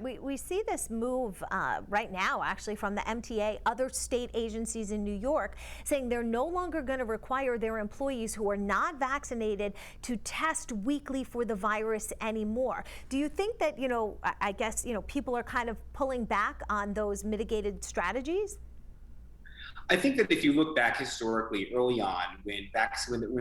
We see this move right now, actually, from the MTA, other state agencies in New York, saying they're no longer going to require their employees who are not vaccinated to test weekly for the virus anymore. Do you think that, I guess, people are kind of pulling back on those mitigated strategies? I think that if you look back historically, early on, when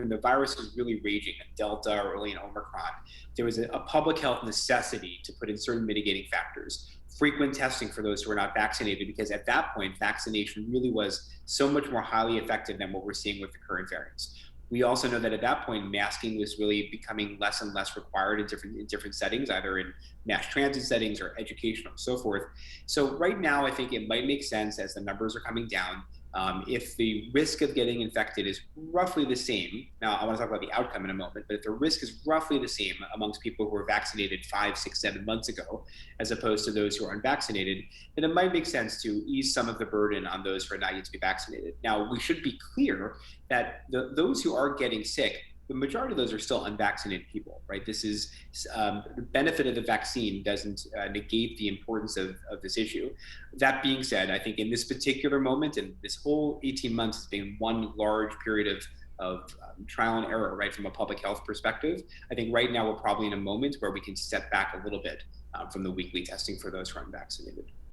the virus was really raging, Delta or early in Omicron, there was a public health necessity to put in certain mitigating factors, frequent testing for those who are not vaccinated, because at that point, vaccination really was so much more highly effective than what we're seeing with the current variants. We also know that at that point, masking was really becoming less and less required in different settings, either in mass transit settings or education or so forth. So right now, I think it might make sense as the numbers are coming down. If the risk of getting infected is roughly the same, now I want to talk about the outcome in a moment, but if the risk is roughly the same amongst people who were vaccinated 5, 6, 7 months ago, as opposed to those who are unvaccinated, then it might make sense to ease some of the burden on those who are not yet to be vaccinated. Now, we should be clear that those who are getting sick, the majority of those are still unvaccinated people, right? This is the benefit of the vaccine doesn't negate the importance of this issue. That being said, I think in this particular moment, and this whole 18 months has been one large period of trial and error, right, from a public health perspective. I think right now we're probably in a moment where we can step back a little bit from the weekly testing for those who are unvaccinated.